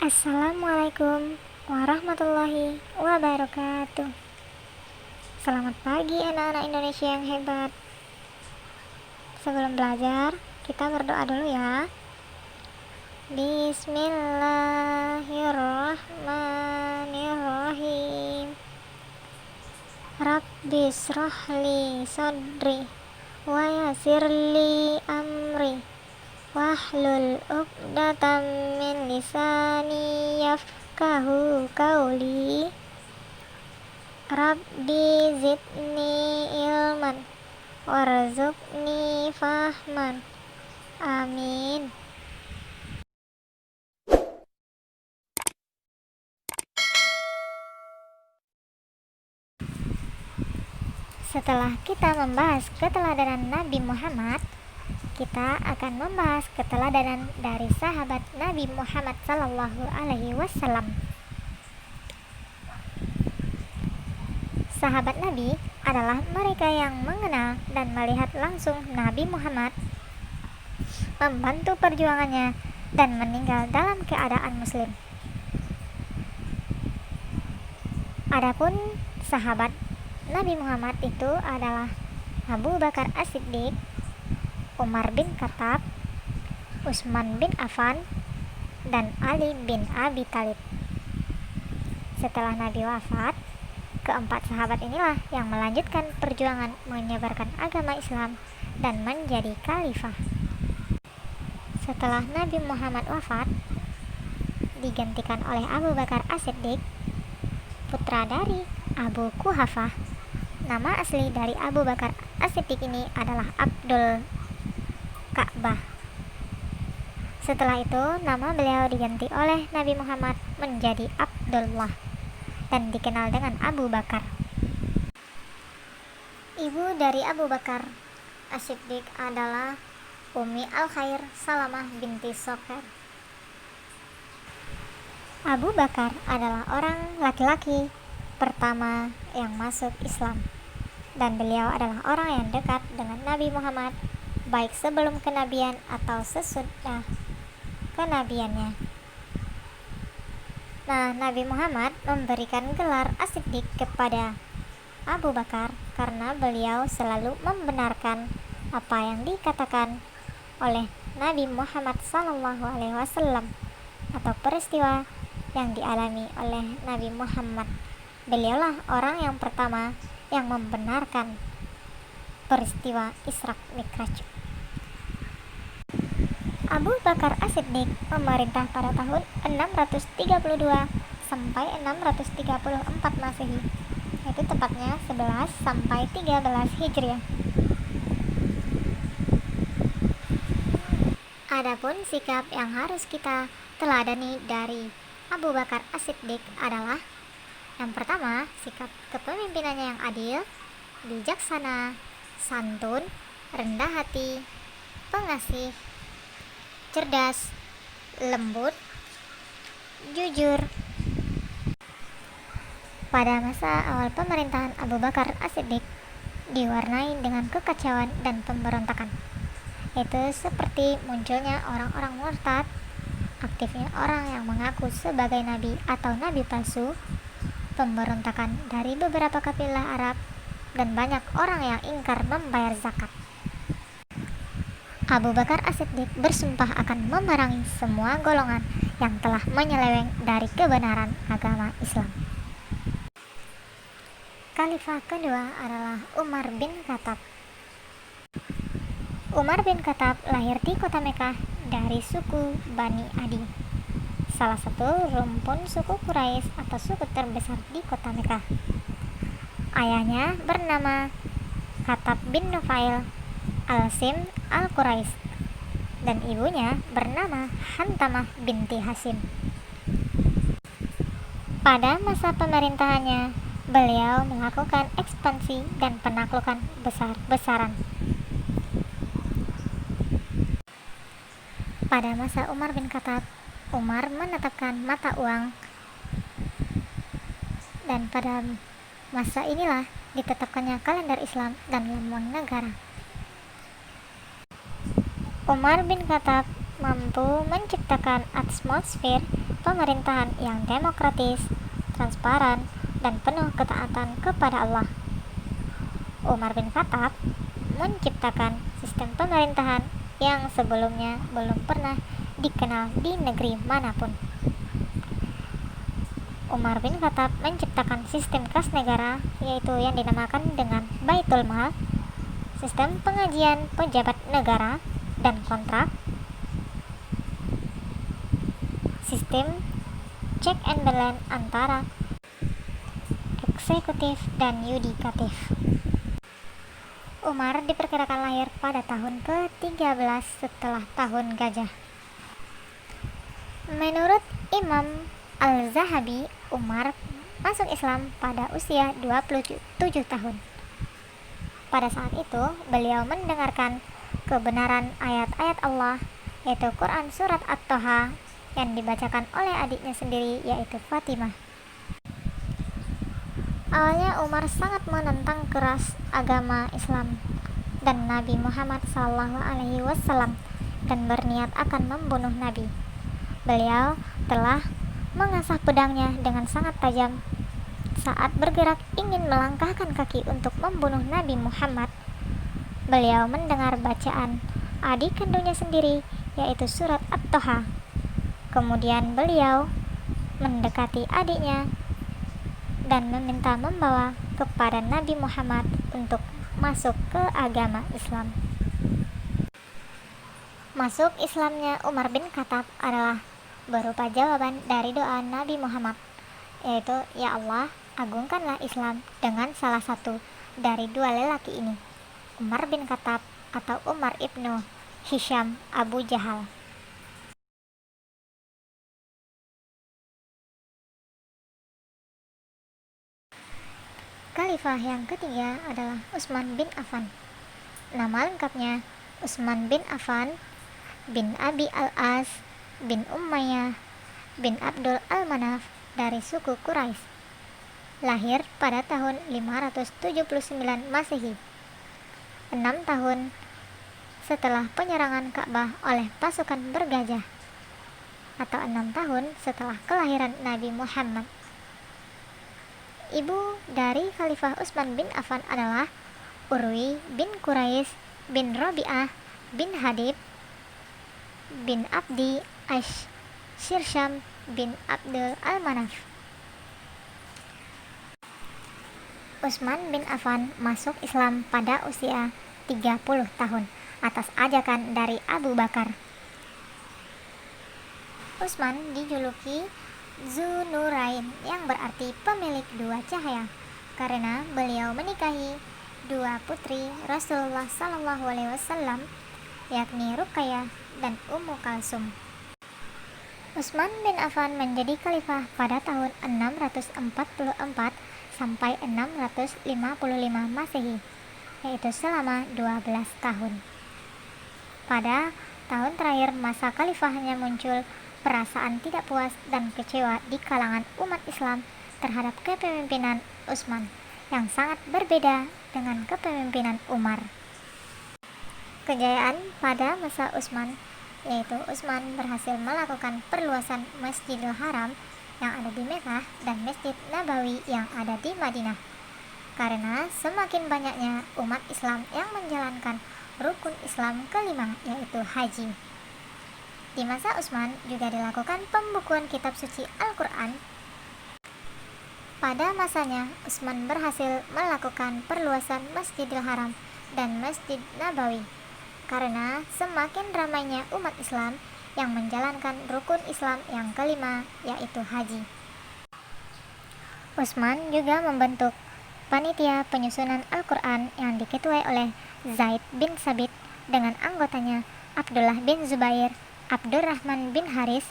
Assalamualaikum warahmatullahi wabarakatuh. Selamat pagi anak-anak Indonesia yang hebat. Sebelum belajar, kita berdoa dulu ya. Bismillahirrahmanirrahim. Rabbi shrahli sadri wa yassirli amri wahlul 'uqdatam min lisani yafqahu qawli. Rabbi zidni ilman warzuqni fahman. Amin. Setelah kita membahas keteladanan Nabi Muhammad, kita akan membahas keteladanan dari sahabat Nabi Muhammad Sallallahu Alaihi Wasallam. Sahabat Nabi adalah mereka yang mengenal dan melihat langsung Nabi Muhammad, membantu perjuangannya, dan meninggal dalam keadaan muslim. Adapun sahabat Nabi Muhammad itu adalah Abu Bakar As-Siddiq, Umar bin Khattab, Utsman bin Affan, dan Ali bin Abi Thalib. Setelah Nabi wafat, keempat sahabat inilah yang melanjutkan perjuangan menyebarkan agama Islam dan menjadi khalifah. Setelah Nabi Muhammad wafat, digantikan oleh Abu Bakar As-Siddiq, putra dari Abu Quhafah. Nama asli dari Abu Bakar As-Siddiq ini adalah Abdul Ka'bah. Setelah itu, nama beliau diganti oleh Nabi Muhammad menjadi Abdullah dan dikenal dengan Abu Bakar. Ibu dari Abu Bakar As-Siddiq adalah Ummi Al-Khair Salamah binti Sokher. Abu Bakar adalah orang laki-laki pertama yang masuk Islam, dan beliau adalah orang yang dekat dengan Nabi Muhammad baik sebelum kenabian atau sesudah kenabiannya. Nah, Nabi Muhammad memberikan gelar As-Siddiq kepada Abu Bakar karena beliau selalu membenarkan apa yang dikatakan oleh Nabi Muhammad SAW atau peristiwa yang dialami oleh Nabi Muhammad. Beliaulah orang yang pertama yang membenarkan peristiwa Isra Mi'raj. Abu Bakar As-Siddiq memerintah pada tahun 632 sampai 634 Masehi, yaitu tepatnya 11 sampai 13 Hijriah. Adapun sikap yang harus kita teladani dari Abu Bakar As-Siddiq adalah: yang pertama, sikap kepemimpinannya yang adil, bijaksana, santun, rendah hati, pengasih, cerdas, lembut, jujur. Pada masa awal pemerintahan Abu Bakar As-Siddiq diwarnai dengan kekacauan dan pemberontakan, yaitu seperti munculnya orang-orang murtad, aktifnya orang yang mengaku sebagai nabi atau nabi palsu, pemberontakan dari beberapa kabilah Arab, dan banyak orang yang ingkar membayar zakat. Abu Bakar As-Siddiq bersumpah akan memerangi semua golongan yang telah menyeleweng dari kebenaran agama Islam. Khalifah kedua adalah Umar bin Khattab. Umar bin Khattab lahir di kota Mekah dari suku Bani Adi, salah satu rumpun suku Quraisy atau suku terbesar di kota Mekah. Ayahnya bernama Khattab bin Nufail Al-Sim Al-Quraisy dan ibunya bernama Hantamah binti Hasim. Pada masa pemerintahannya, beliau melakukan ekspansi dan penaklukan besar-besaran. Pada masa Umar bin Khattab, Umar menetapkan mata uang, dan pada masa inilah ditetapkannya kalender Islam dan lambang negara. Umar bin Khattab mampu menciptakan atmosfer pemerintahan yang demokratis, transparan, dan penuh ketaatan kepada Allah. Umar bin Khattab menciptakan sistem pemerintahan yang sebelumnya belum pernah dikenal di negeri manapun. Umar bin Khattab menciptakan sistem kas negara, yaitu yang dinamakan dengan Baitul Mal, sistem pengajian pejabat negara dan kontrak, sistem check and balance antara eksekutif dan yudikatif. Umar diperkirakan lahir pada tahun ke-13 setelah tahun gajah. Menurut Imam Al-Zahabi, Umar masuk Islam pada usia 27 tahun. Pada saat itu, beliau mendengarkan kebenaran ayat-ayat Allah, yaitu Quran Surat At-Toha, yang dibacakan oleh adiknya sendiri, yaitu Fatimah. Awalnya Umar sangat menentang keras agama Islam dan Nabi Muhammad SAW dan berniat akan membunuh Nabi. Beliau telah mengasah pedangnya dengan sangat tajam. Saat bergerak ingin melangkahkan kaki untuk membunuh Nabi Muhammad, beliau mendengar bacaan adik kandungnya sendiri, yaitu surat At-Toha. Kemudian beliau mendekati adiknya dan meminta membawa kepada Nabi Muhammad untuk masuk ke agama Islam. Masuk Islamnya Umar bin Khattab adalah berupa jawaban dari doa Nabi Muhammad, yaitu, "Ya Allah, agungkanlah Islam dengan salah satu dari dua lelaki ini, Umar bin Khattab atau Umar ibnu Hisham Abu Jahal." Khalifah yang ketiga adalah Utsman bin Affan. Nama lengkapnya Utsman bin Affan bin Abi al-As bin Umayyah bin Abdul al-Manaf dari suku Quraisy. Lahir pada tahun 579 Masehi, 6 tahun setelah penyerangan Ka'bah oleh pasukan bergajah, atau 6 tahun setelah kelahiran Nabi Muhammad. Ibu dari Khalifah Utsman bin Affan adalah Urwi bin Quraisy bin Rabi'ah bin Hadib bin Abdi Shirsham bin Abdul al-Manaf. Utsman bin Affan masuk Islam pada usia 30 tahun atas ajakan dari Abu Bakar. Utsman dijuluki Dzunurain, yang berarti pemilik dua cahaya, karena beliau menikahi dua putri Rasulullah SAW, yakni Ruqayyah dan Ummu Kalsum. Utsman bin Affan menjadi khalifah pada tahun 644 sampai 655 Masehi, yaitu selama 12 tahun. Pada tahun terakhir masa khalifahnya muncul perasaan tidak puas dan kecewa di kalangan umat Islam terhadap kepemimpinan Utsman yang sangat berbeda dengan kepemimpinan Umar. Kejayaan pada masa Utsman, yaitu Utsman berhasil melakukan perluasan Masjidil Haram yang ada di Mekah dan Masjid Nabawi yang ada di Madinah, karena semakin banyaknya umat Islam yang menjalankan rukun Islam kelima, yaitu haji. Di masa Utsman juga dilakukan pembukuan kitab suci Al-Quran. Pada masanya, Utsman berhasil melakukan perluasan Masjidil Haram dan Masjid Nabawi, karena semakin ramainya umat Islam yang menjalankan rukun Islam yang kelima, yaitu haji. Utsman juga membentuk panitia penyusunan Al-Quran yang diketuai oleh Zaid bin Sabit dengan anggotanya Abdullah bin Zubair, Abdurrahman bin Haris.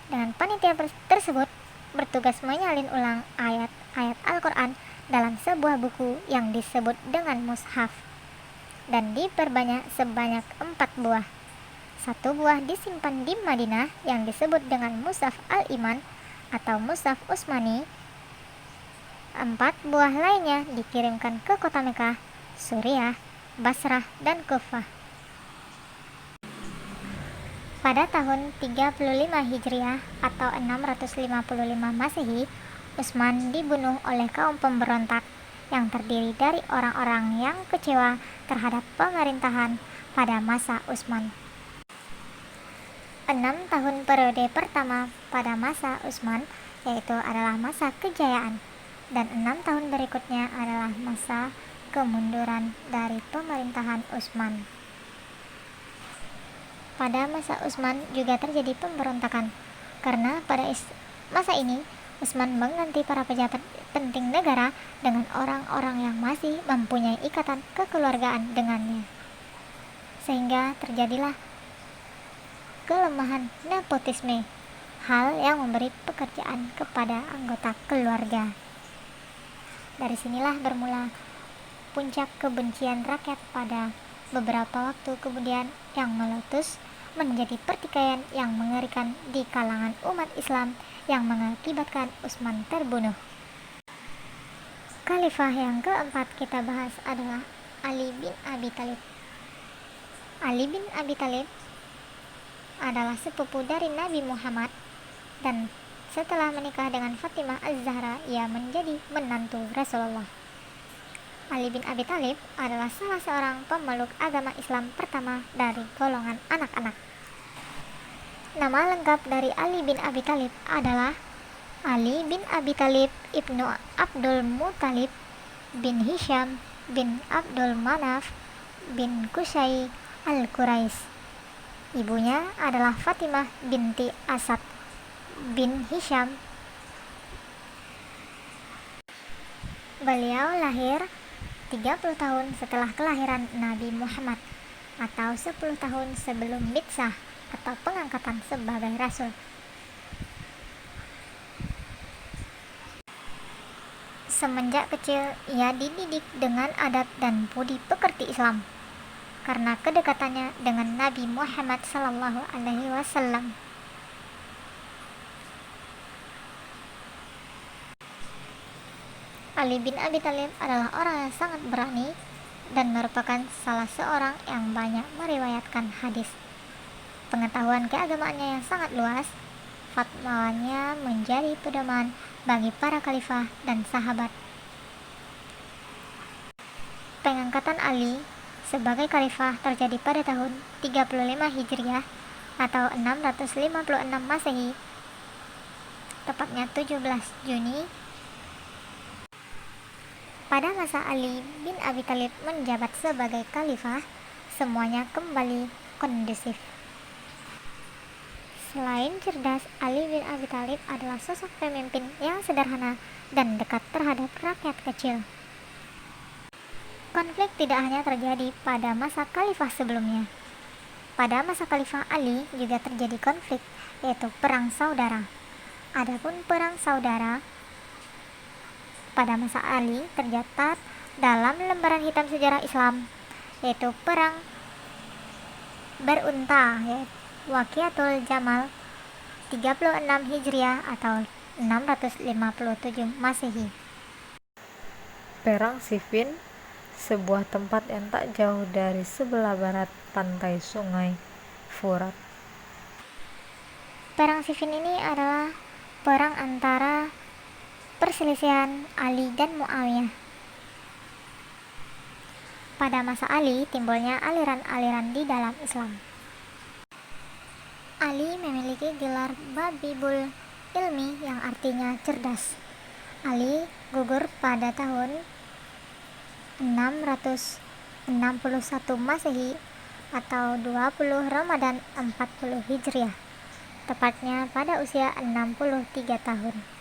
Dengan panitia tersebut bertugas menyalin ulang ayat-ayat Al-Quran dalam sebuah buku yang disebut dengan mushaf, dan diperbanyak sebanyak 4 buah. 1 buah disimpan di Madinah yang disebut dengan Mushaf Al-Iman atau Mushaf Utsmani. 4 buah lainnya dikirimkan ke kota Mekah, Suriah, Basrah, dan Kufah. Pada tahun 35 Hijriah atau 655 Masehi, Utsman dibunuh oleh kaum pemberontak yang terdiri dari orang-orang yang kecewa terhadap pemerintahan pada masa Utsman. 6 tahun periode pertama pada masa Utsman yaitu adalah masa kejayaan, dan 6 tahun berikutnya adalah masa kemunduran dari pemerintahan Utsman. Pada masa Utsman juga terjadi pemberontakan, karena pada masa ini Utsman mengganti para pejabat penting negara dengan orang-orang yang masih mempunyai ikatan kekeluargaan dengannya, sehingga terjadilah kelemahan nepotisme, hal yang memberi pekerjaan kepada anggota keluarga. Dari sinilah bermula puncak kebencian rakyat pada beberapa waktu kemudian yang meletus menjadi pertikaian yang mengerikan di kalangan umat Islam yang mengakibatkan Utsman terbunuh. Khalifah yang keempat kita bahas adalah Ali bin Abi Thalib. Ali bin Abi Thalib adalah sepupu dari Nabi Muhammad, dan setelah menikah dengan Fatimah Az-Zahra, ia menjadi menantu Rasulullah. Ali bin Abi Thalib adalah salah seorang pemeluk agama Islam pertama dari golongan anak-anak. Nama lengkap dari Ali bin Abi Thalib adalah Ali bin Abi Thalib ibnu Abdul Muthalib bin Hisham bin Abdul Manaf bin Qusay al-Quraisy. Ibunya adalah Fatimah binti Asad bin Hisham. Beliau lahir 30 tahun setelah kelahiran Nabi Muhammad atau 10 tahun sebelum Bitsah atau pengangkatan sebagai Rasul. Semenjak kecil ia dididik dengan adat dan budi pekerti Islam karena kedekatannya dengan Nabi Muhammad SAW. Ali bin Abi Thalib adalah orang yang sangat berani dan merupakan salah seorang yang banyak meriwayatkan hadis. Pengetahuan keagamaannya yang sangat luas, fatwaannya menjadi pedoman bagi para khalifah dan sahabat. Pengangkatan Ali sebagai khalifah terjadi pada tahun 35 Hijriah atau 656 Masehi, tepatnya 17 Juni. Pada masa Ali bin Abi Thalib menjabat sebagai khalifah, semuanya kembali kondusif. Selain cerdas, Ali bin Abi Thalib adalah sosok pemimpin yang sederhana dan dekat terhadap rakyat kecil. Konflik tidak hanya terjadi pada masa khalifah sebelumnya. Pada masa khalifah Ali juga terjadi konflik, yaitu perang saudara. Adapun perang saudara pada masa Ali tercatat dalam lembaran hitam sejarah Islam, yaitu perang berunta, yaitu Waqiatul Jamal 36 Hijriah atau 657 Masehi. Perang Siffin, sebuah tempat yang tak jauh dari sebelah barat pantai sungai Furat. Perang Siffin ini adalah perang antara perselisihan Ali dan Muawiyah. Pada masa Ali timbulnya aliran-aliran di dalam Islam. Ali memiliki gelar Babibul Ilmi yang artinya cerdas. Ali gugur pada tahun 661 Masehi atau 20 Ramadan 40 Hijriah, tepatnya pada usia 63 tahun.